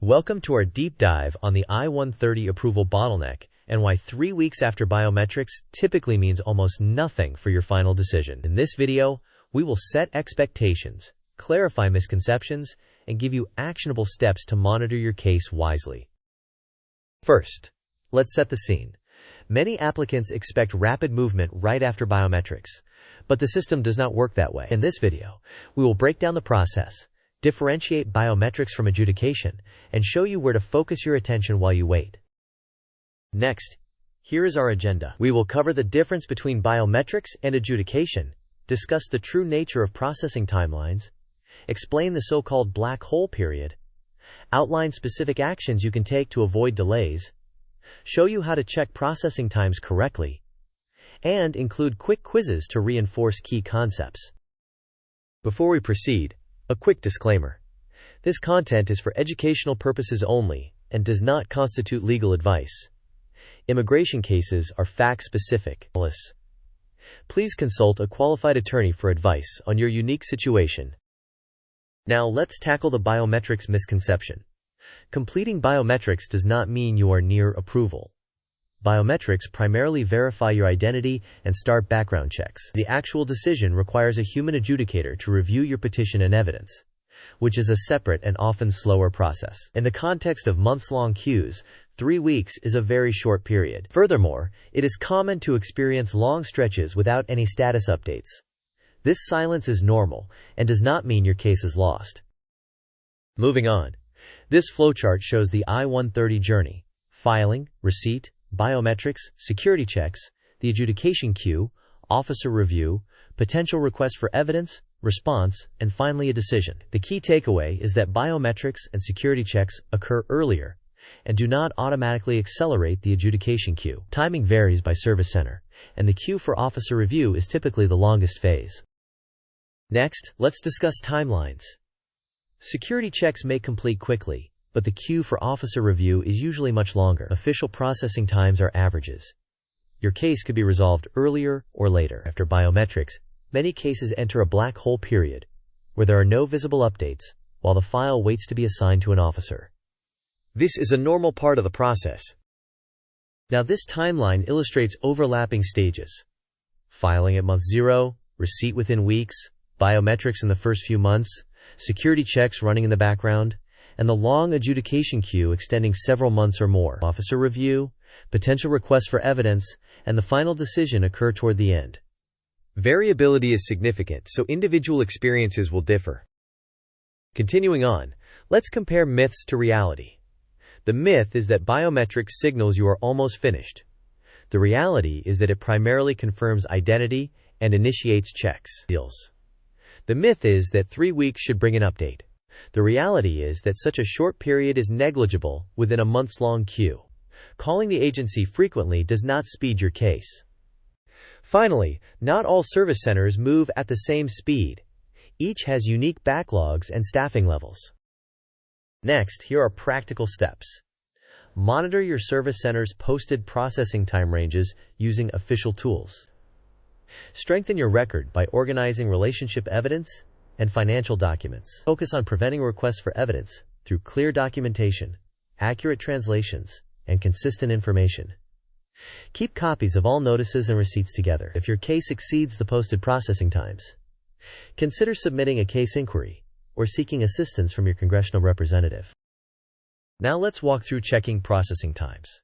Welcome to our deep dive on the I-130 approval bottleneck and why 3 weeks after biometrics typically means almost nothing for your final decision. In this video, we will set expectations, clarify misconceptions, and give you actionable steps to monitor your case wisely. First, let's set the scene. Many applicants expect rapid movement right after biometrics, but the system does not work that way. In this video, we will break down the process, differentiate biometrics from adjudication, and show you where to focus your attention while you wait. Next, here is our agenda. We will cover the difference between biometrics and adjudication, discuss the true nature of processing timelines, explain the so-called black hole period, outline specific actions you can take to avoid delays, show you how to check processing times correctly, and include quick quizzes to reinforce key concepts. Before we proceed, a quick disclaimer. This content is for educational purposes only and does not constitute legal advice. Immigration cases are fact-specific. Please consult a qualified attorney for advice on your unique situation. Now let's tackle the biometrics misconception. Completing biometrics does not mean you are near approval. Biometrics primarily verify your identity and start background checks. The actual decision requires a human adjudicator to review your petition and evidence, which is a separate and often slower process. In the context of months-long queues, 3 weeks is a very short period. Furthermore, it is common to experience long stretches without any status updates. This silence is normal and does not mean your case is lost. Moving on. This flowchart shows the I-130 journey: filing, receipt, biometrics, security checks, the adjudication queue, officer review, potential request for evidence, response, and finally a decision. The key takeaway is that biometrics and security checks occur earlier and do not automatically accelerate the adjudication queue. Timing varies by service center, and the queue for officer review is typically the longest phase. Next, let's discuss timelines. Security checks may complete quickly, but the queue for officer review is usually much longer. Official processing times are averages. Your case could be resolved earlier or later. After biometrics, many cases enter a black hole period, where there are no visible updates, while the file waits to be assigned to an officer. This is a normal part of the process. Now this timeline illustrates overlapping stages: filing at month 0, receipt within weeks, biometrics in the first few months, security checks running in the background, and the long adjudication queue extending several months or more. Officer review, potential requests for evidence, and the final decision occur toward the end. Variability is significant, so individual experiences will differ. Continuing on, let's compare myths to reality. The myth is that biometrics signals you are almost finished. The reality is that it primarily confirms identity and initiates checks. The myth is that 3 weeks should bring an update. The reality is that such a short period is negligible within a months-long queue. Calling the agency frequently does not speed your case. Finally, not all service centers move at the same speed. Each has unique backlogs and staffing levels. Next, here are practical steps. Monitor your service center's posted processing time ranges using official tools. Strengthen your record by organizing relationship evidence and financial documents. Focus on preventing requests for evidence through clear documentation, accurate translations, and consistent information. Keep copies of all notices and receipts together. If your case exceeds the posted processing times, consider submitting a case inquiry or seeking assistance from your congressional representative. Now let's walk through checking processing times.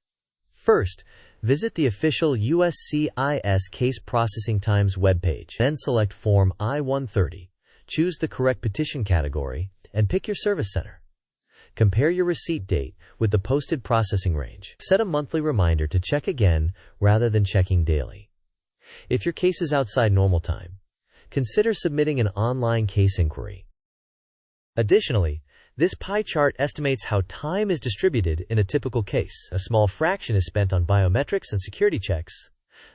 First, visit the official USCIS Case Processing Times webpage. Then select Form I-130. Choose the correct petition category and pick your service center. Compare your receipt date with the posted processing range. Set a monthly reminder to check again rather than checking daily. If your case is outside normal time, consider submitting an online case inquiry. Additionally, this pie chart estimates how time is distributed in a typical case. A small fraction is spent on biometrics and security checks.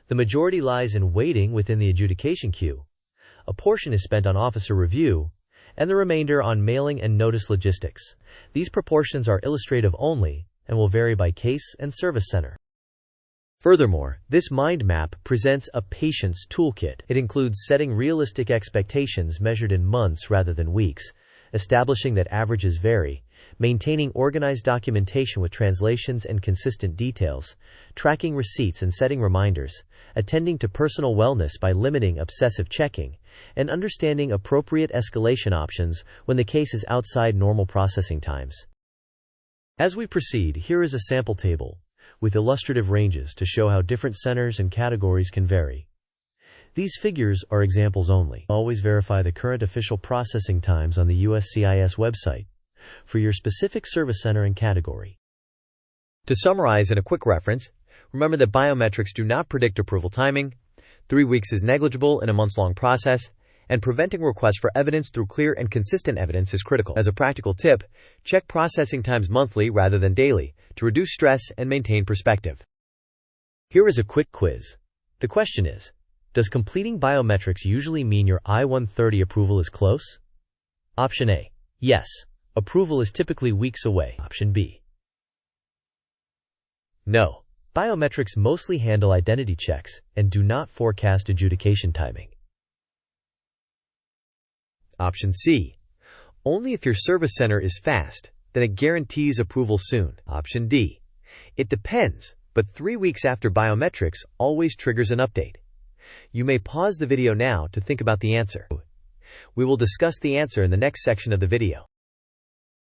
The majority lies in waiting within the adjudication queue. A portion is spent on officer review, and the remainder on mailing and notice logistics. These proportions are illustrative only and will vary by case and service center. Furthermore, this Mindmap presents a patience toolkit. It includes setting realistic expectations measured in months rather than weeks, establishing that averages vary, maintaining organized documentation with translations and consistent details, tracking receipts and setting reminders, attending to personal wellness by limiting obsessive checking, and understanding appropriate escalation options when the case is outside normal processing times. As we proceed, here is a sample table with illustrative ranges to show how different centers and categories can vary. These figures are examples only. Always verify the current official processing times on the USCIS website for your specific service center and category. To summarize in a quick reference, remember that biometrics do not predict approval timing, 3 weeks is negligible in a months-long process, and preventing requests for evidence through clear and consistent evidence is critical. As a practical tip, check processing times monthly rather than daily to reduce stress and maintain perspective. Here is a quick quiz. The question is, does completing biometrics usually mean your I-130 approval is close? Option A, yes. Approval is typically weeks away. Option B, no. Biometrics mostly handle identity checks and do not forecast adjudication timing. Option C, only if your service center is fast, then it guarantees approval soon. Option D, it depends, but 3 weeks after biometrics always triggers an update. You may pause the video now to think about the answer. We will discuss the answer in the next section of the video.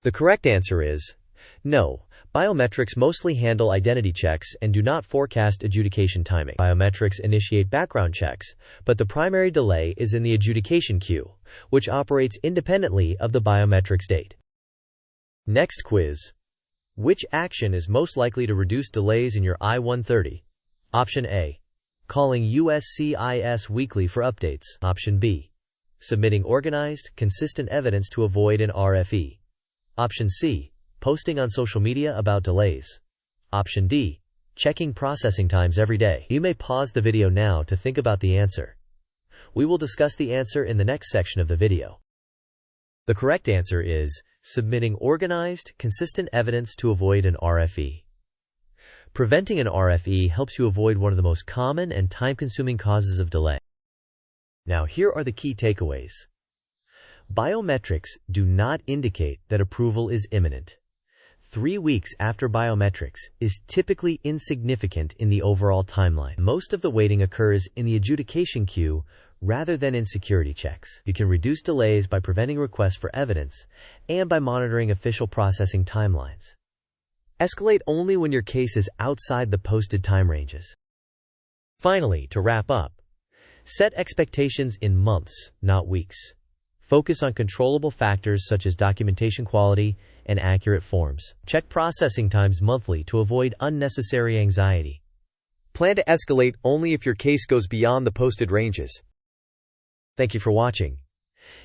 The correct answer is no. Biometrics mostly handle identity checks and do not forecast adjudication timing. Biometrics initiate background checks, but the primary delay is in the adjudication queue, which operates independently of the biometrics date. Next quiz. Which action is most likely to reduce delays in your I-130? Option A, calling USCIS weekly for updates. Option B, submitting organized, consistent evidence to avoid an RFE. Option C, posting on social media about delays. Option D, checking processing times every day. You may pause the video now to think about the answer. We will discuss the answer in the next section of the video. The correct answer is submitting organized, consistent evidence to avoid an RFE. Preventing an RFE helps you avoid one of the most common and time-consuming causes of delay. Now, here are the key takeaways. Biometrics do not indicate that approval is imminent. 3 weeks after biometrics is typically insignificant in the overall timeline. Most of the waiting occurs in the adjudication queue rather than in security checks. You can reduce delays by preventing requests for evidence and by monitoring official processing timelines. Escalate only when your case is outside the posted time ranges. Finally, to wrap up, set expectations in months, not weeks. Focus on controllable factors such as documentation quality and accurate forms. Check processing times monthly to avoid unnecessary anxiety. Plan to escalate only if your case goes beyond the posted ranges. Thank you for watching.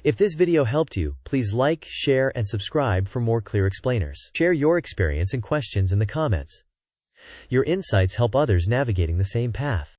If this video helped you, please like, share, and subscribe for more clear explainers. Share your experience and questions in the comments. Your insights help others navigating the same path.